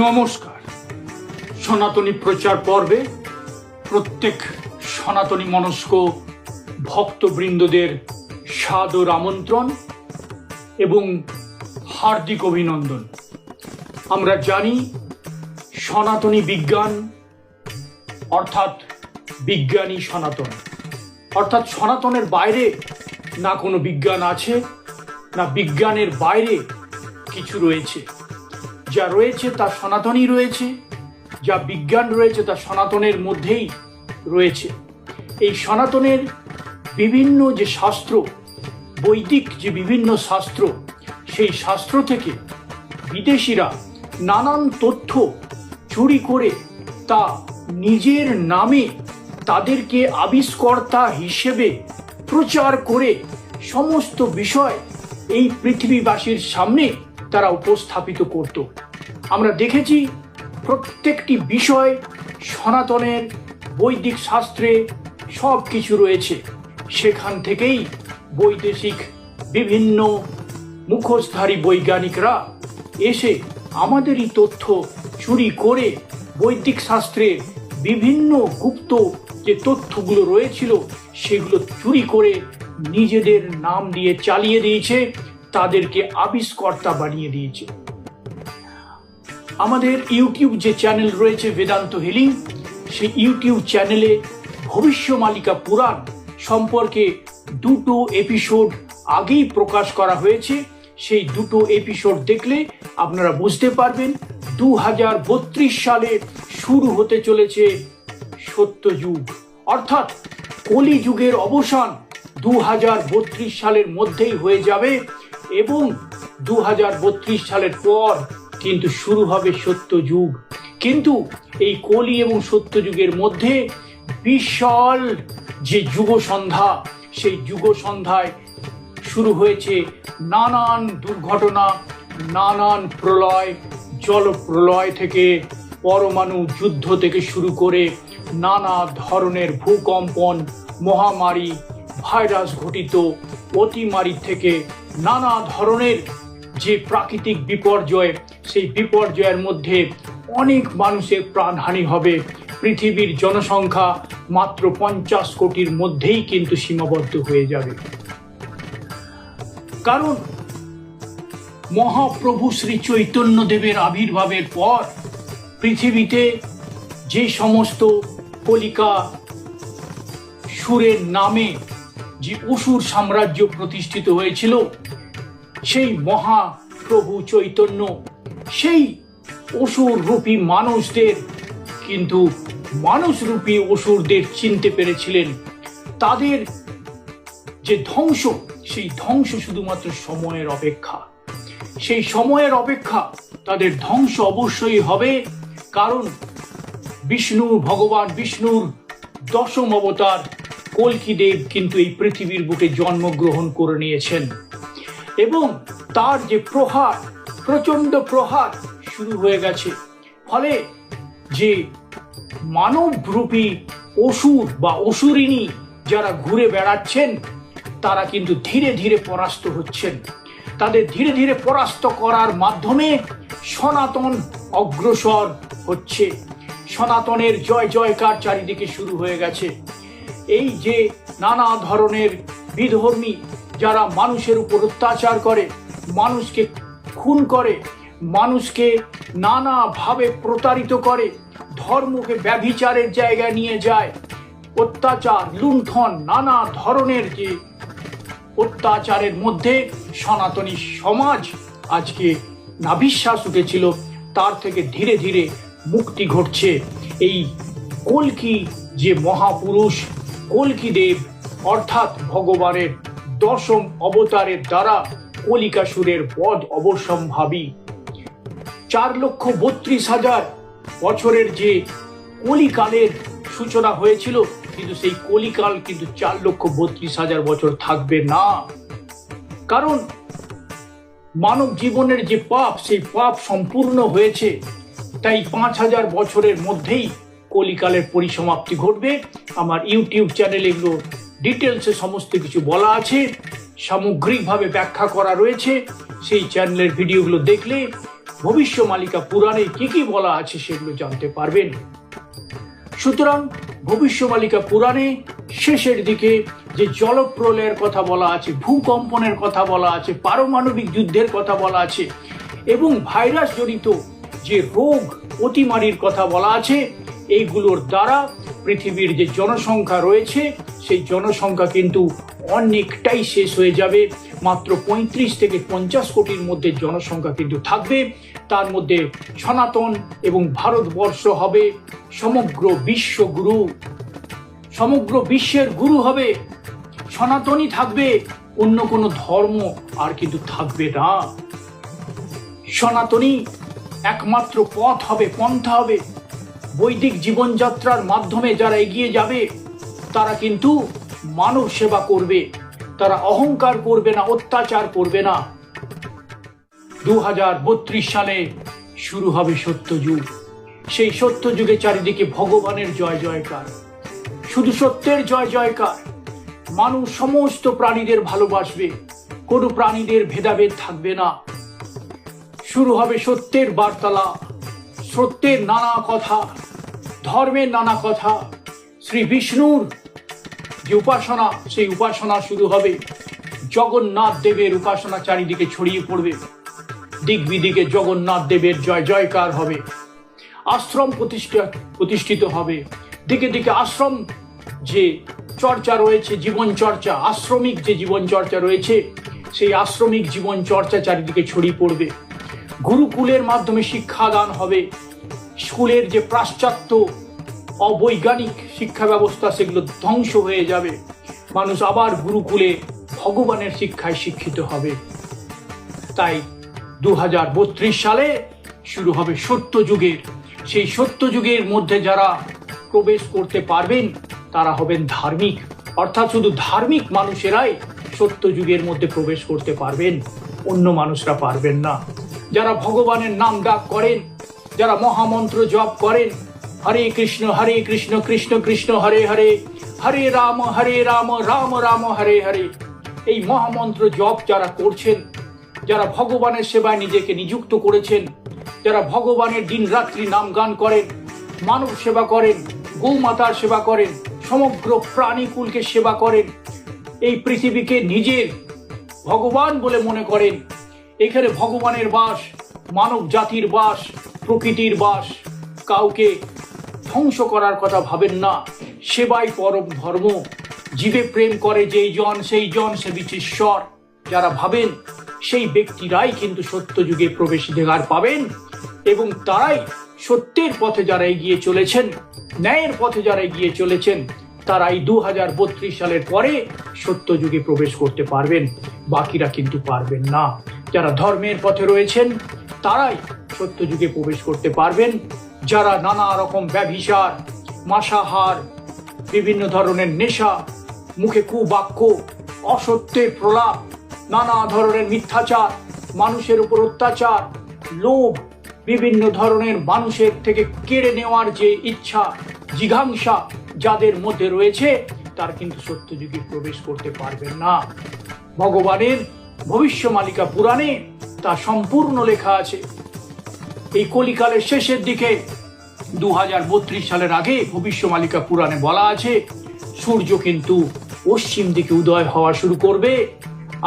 নমস্কার। সনাতনী প্রচার পর্বে প্রত্যেক সনাতনী মনস্ক ভক্তবৃন্দদের সাদর আমন্ত্রণ এবং হার্দিক অভিনন্দন। আমরা জানি সনাতনী বিজ্ঞান অর্থাৎ বিজ্ঞানী সনাতন, অর্থাৎ সনাতনের বাইরে না কোনো বিজ্ঞান আছে, না বিজ্ঞানের বাইরে কিছু রয়েছে। যা রয়েছে তা সনাতনই রয়েছে, যা বিজ্ঞান রয়েছে তা সনাতনের মধ্যেই রয়েছে। এই সনাতনের বিভিন্ন যে শাস্ত্র, বৈদিক যে বিভিন্ন শাস্ত্র, সেই শাস্ত্র থেকে বিদেশিরা নানান তথ্য চুরি করে তা নিজের নামে তাদেরকে আবিষ্কর্তা হিসেবে প্রচার করে সমস্ত বিষয় এই পৃথিবীবাসীর সামনে তারা উপস্থাপিত করত। আমরা দেখেছি প্রত্যেকটি বিষয় সনাতনের বৈদিক শাস্ত্রে সব কিছু রয়েছে। সেখান থেকেই বৈদেশিক বিভিন্ন মুখোশধারী বৈজ্ঞানিকরা এসে আমাদেরই তথ্য চুরি করে বৈদিক শাস্ত্রে বিভিন্ন গুপ্ত যে তথ্যগুলো রয়েছিল সেগুলো চুরি করে নিজেদের নাম দিয়ে চালিয়ে দিয়েছে, তাদেরকে আবিষ্কর্তা বানিয়ে দিয়েছে। আমাদের ইউটিউব যে চ্যানেল রয়েছে বেদান্ত হিলিং, সেই ইউটিউব চ্যানেলে ভবিষ্যমালিকা পুরাণ সম্পর্কে দুটো এপিসোড আগেই প্রকাশ করা হয়েছে। সেই দুটো এপিসোড দেখলে আপনারা বুঝতে পারবেন 2032 সালে শুরু হতে চলেছে সত্যযুগ, অর্থাৎ কলি যুগের অবসান 2032 সালের মধ্যেই হয়ে যাবে এবং 2032 সালের পর কিন্তু শুরু হবে সত্যযুগ। কিন্তু এই কলি এবং সত্যযুগের মধ্যে বিশাল যে যুগ সন্ধ্যা, সেই যুগ সন্ধ্যায় শুরু হয়েছে নানান দুর্ঘটনা, নানান প্রলয়, জলপ্রলয় থেকে পরমাণু যুদ্ধ থেকে শুরু করে নানা ধরনের ভূকম্পন, মহামারী, ভাইরাস ঘটিত অতিমারি থেকে নানা ধরনের যে প্রাকৃতিক বিপর্যয়, সেই বিপর্যয়ের মধ্যে অনেক মানুষের প্রাণহানি হবে। পৃথিবীর জনসংখ্যা মাত্র 50 কোটির মধ্যেই কিন্তু সীমাবদ্ধ হয়ে যাবে। কারণ মহাপ্রভু শ্রী চৈতন্য দেবের আবির্ভাবের পর পৃথিবীতে যে সমস্ত কলিকা সুরের নামে যে অসুর সাম্রাজ্য প্রতিষ্ঠিত হয়েছিল, সেই মহাপ্রভু চৈতন্য সেই অসুর রূপী মানুষদের কিন্তু মানুষরূপী অসুরদের চিনতে পেরেছিলেন। তাদের যে ধ্বংস, সেই ধ্বংস শুধুমাত্র সময়ের অপেক্ষা। সেই সময়ের অপেক্ষা, তাদের ধ্বংস অবশ্যই হবে। কারণ ভগবান বিষ্ণুর দশম অবতার কল্কি দেব কিন্তু এই পৃথিবীর বুকে জন্মগ্রহণ করে নিয়েছেন এবং তার যে প্রহার, প্রচন্ড প্রহার শুরু হয়ে গেছে। ফলে যে মানবরূপী অসুর বা অসুরিনী যারা ঘুরে বেড়াচ্ছেন, তারা কিন্তু ধীরে ধীরে পরাস্ত হচ্ছেন। তাদের ধীরে ধীরে পরাস্ত করার মাধ্যমে সনাতন অগ্রসর হচ্ছে। সনাতনের জয় জয়কার চারিদিকে শুরু হয়ে গেছে। এই যে নানা ধরনের বিধর্মী যারা মানুষের উপর অত্যাচার করে, মানুষকে খুন করে, মানুষকে নানাভাবে প্রতারিত করে, ধর্মকে ব্যভিচারের জায়গায় নিয়ে যায়, অত্যাচার, লুণ্ঠন, নানা ধরনের যে অত্যাচারের মধ্যে সনাতনী সমাজ আজকে নাভিশ্বাস উঠেছিল, তার থেকে ধীরে ধীরে মুক্তি ঘটছে। এই কল্কি যে মহাপুরুষ কল্কি দেব অর্থাৎ ভগবানের দশম অবতারের দ্বারা কলিকাসুরের বধ অবশ্যম্ভাবী। 4,32,000 বছরের যে কলিকালের সূচনা হয়েছিল, কিন্তু সেই কলিকাল কিন্তু 4,32,000 বছর থাকবে না। কারণ মানব জীবনের যে পাপ, সেই পাপ সম্পূর্ণ হয়েছে। তাই 5,000 বছরের মধ্যেই কলিকালের পরিসমাপ্তি ঘটবে। আমার ইউটিউব চ্যানেলে এগুলো ডিটেলসে সমস্ত কিছু বলা আছে, সামগ্রিকভাবে ব্যাখ্যা করা রয়েছে। সেই চ্যানেলের ভিডিওগুলো দেখলে ভবিষ্যমালিকা পুরাণে কি কি বলা আছে সেগুলো জানতে পারবেন। সুতরাং ভবিষ্যমালিকা পুরাণে শেষের দিকে যে জলপ্রলয়ের কথা বলা আছে, ভূকম্পনের কথা বলা আছে, পারমাণবিক যুদ্ধের কথা বলা আছে এবং ভাইরাস জনিত যে রোগ অতিমারির কথা বলা আছে, এইগুলোর দ্বারা পৃথিবীর যে জনসংখ্যা রয়েছে সেই জনসংখ্যা কিন্তু অনেকটাই শেষ হয়ে যাবে। মাত্র 35 থেকে 50 কোটির মধ্যে জনসংখ্যা কিন্তু থাকবে। তার মধ্যে সনাতন এবং ভারতবর্ষ হবে সমগ্র বিশ্বগুরু, সমগ্র বিশ্বের গুরু হবে। সনাতনই থাকবে, অন্য কোনো ধর্ম আর কিন্তু থাকবে না। সনাতনই একমাত্র পথ হবে, পন্থা হবে। বৈদিক জীবনযাত্রার মাধ্যমে যারা এগিয়ে যাবে তারা কিন্তু মানব সেবা করবে, তারা অহংকার করবে না, অত্যাচার করবে না। 2032 সালে শুরু হবে সত্যযুগ। সেই সত্যযুগে চারিদিকে ভগবানের জয় জয়কার, শুধু সত্যের জয় জয়কার। মানুষ সমস্ত প্রাণীদের ভালোবাসবে, কোনো প্রাণীদের ভেদাভেদ থাকবে না। শুরু হবে সত্যের বার্তালাপ, সত্যের নানা কথা, ধর্মের নানা কথা। শ্রী বিষ্ণুর যে উপাসনা, সেই উপাসনা শুরু হবে। জগন্নাথ দেবের উপাসনা চারিদিকে ছড়িয়ে পড়বে, দিক বিদিকে জগন্নাথ দেবের জয় জয়কার হবে। আশ্রম প্রতিষ্ঠিত হবে, দিকে দিকে আশ্রম যে চর্চা রয়েছে, জীবন চর্চা, আশ্রমিক যে জীবন চর্চা রয়েছে, সেই আশ্রমিক জীবন চর্চা চারিদিকে ছড়িয়ে পড়বে। গুরুকুলের মাধ্যমে শিক্ষাদান হবে। স্কুলের যে পাশ্চাত্য অবৈজ্ঞানিক শিক্ষা ব্যবস্থা, সেগুলো ধ্বংস হয়ে যাবে। মানুষ আবার গুরুকুলে ভগবানের শিক্ষায় শিক্ষিত হবে। তাই 2032 সালে শুরু হবে সত্যযুগের। সেই সত্যযুগের মধ্যে যারা প্রবেশ করতে পারবেন তারা হবেন ধার্মিক, অর্থাৎ শুধু ধার্মিক মানুষেরাই সত্যযুগের মধ্যে প্রবেশ করতে পারবেন, অন্য মানুষরা পারবেন না। যারা ভগবানের নাম ডাক করেন, যারা মহামন্ত্র জপ করেন, হরে কৃষ্ণ কৃষ্ণ কৃষ্ণ হরে হরে, হরে রাম রাম রাম হরে হরে, এই মহামন্ত্র জপ যারা করছেন, যারা ভগবানের সেবায় নিজেকে নিযুক্ত করেছেন, যারা ভগবানের দিন রাত্রি নাম গান করেন, মানব সেবা করেন, গৌমাতার সেবা করেন, সমগ্র প্রাণীকুলকে সেবা করেন, এই পৃথিবীকে নিজের ভগবান বলে মনে করেন, এখানে ভগবানের বাস, মানব জাতির বাস, প্রকৃতির বাস, কাউকে ধ্বংস করার কথা ভাবেন না। সেবাই পরম ধর্ম, জীবে প্রেম করে যেই জন সেই জন সেবিছে ঈশ্বর, যারা ভাবেন সেই ব্যক্তিরাই কিন্তু সত্যযুগে প্রবেশাধিকার পাবেন এবং তারাই সত্যের পথে যারা এগিয়ে চলেছেন, ন্যায়ের পথে যারা এগিয়ে চলেছেন, তারাই 2032 সালের পরে সত্যযুগে প্রবেশ করতে পারবেন, বাকিরা কিন্তু পারবেন না। যারা ধর্মের পথে রয়েছেন তারাই সত্যযুগে প্রবেশ করতে পারবেন। যারা নানা রকম ব্যভিচার, মাসাহার, বিভিন্ন ধরনের নেশা, মুখে কুবাক্য, অসত্যের প্রলাপ, নানা ধরনের মিথ্যাচার, মানুষের উপর অত্যাচার, লোভ, বিভিন্ন ধরনের মানুষের থেকে কেড়ে নেওয়ার যে ইচ্ছা, জিঘাংসা যাদের মধ্যে রয়েছে, তার কিন্তু সত্যযুগে প্রবেশ করতে পারবেন না। ভগবানের ভবিষ্যমালিকা পুরাণে তা সম্পূর্ণ লেখা আছে। এই কলিকালের শেষের দিকে 2032 সালের আগে ভবিষ্যমালিকা পুরাণে বলা আছে সূর্য কিন্তু পশ্চিম দিকে উদয় হওয়া শুরু করবে,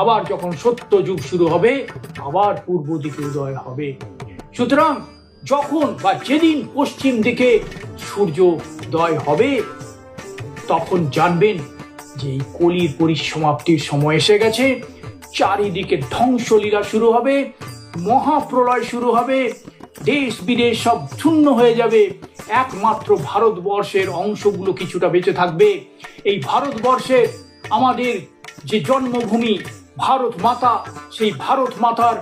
আবার যখন সত্যযুগ শুরু হবে আবার পূর্ব দিকে উদয় হবে। সুতরাং যখন বা যেদিন পশ্চিম দিকে সূর্য উদয় হবে তখন জানবেন যে এই কলির পরিসমাপ্তির সময় এসে গেছে। চারিদিকে ধ্বংসলীলা শুরু হবে, মহাপ্রলয় শুরু হবে, দেশ বিদেশ সব শূন্য হয়ে যাবে। একমাত্র ভারতবর্ষের অংশগুলো কিছুটা বেঁচে থাকবে। এই ভারতবর্ষের আমাদের যে জন্মভূমি ভারত মাতা, সেই ভারত মাতার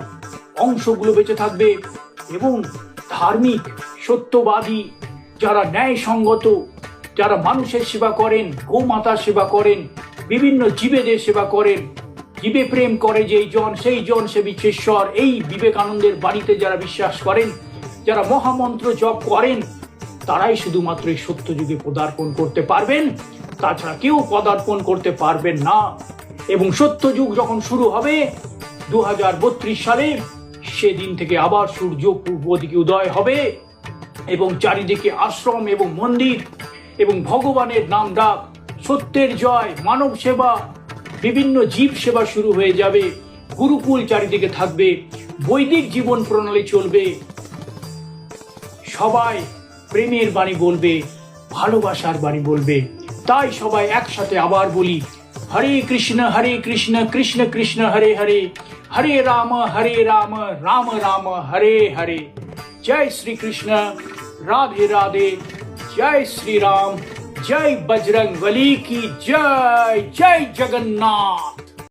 অংশগুলো বেঁচে থাকবে এবং ধার্মিক, সত্যবাদী, যারা ন্যায়সঙ্গত, যারা মানুষের সেবা করেন, গোমাতার সেবা করেন, বিভিন্ন জীবেদের সেবা করেন, জীবে প্রেম করে যেই জন সেই জন সেবিছে ঈশ্বর, এই বিবেকানন্দের বাণীতে যারা বিশ্বাস করেন, যারা মহামন্ত্র জপ করেন, তারাই শুধুমাত্র এই সত্যযুগে পদার্পণ করতে পারবেন, তাছাড়া কেউ পদার্পণ করতে পারবেন না। এবং সত্যযুগ যখন শুরু হবে 2032 সালে, সেদিন থেকে আবার সূর্য পূর্ব দিকে উদয় হবে এবং চারিদিকে আশ্রম এবং মন্দির এবং ভগবানের নাম ডাক, সত্যের জয়, মানব সেবা, বিভিন্ন জীব সেবা শুরু হয়ে যাবে। গুরুকুল চারিদিকে থাকবে, বৈদিক জীবন প্রণালী চলবে, সবাই প্রেমের বাণী বলবে, ভালোবাসার বাণী বলবে। তাই সবাই একসাথে আবার বলি, হরে কৃষ্ণ কৃষ্ণ কৃষ্ণ হরে হরে, হরে রাম রাম রাম হরে হরে। জয় শ্রী কৃষ্ণ, রাধে রাধে, জয় শ্রী রাম, জয় बजरंग बली की जय, जय जगन्नाथ।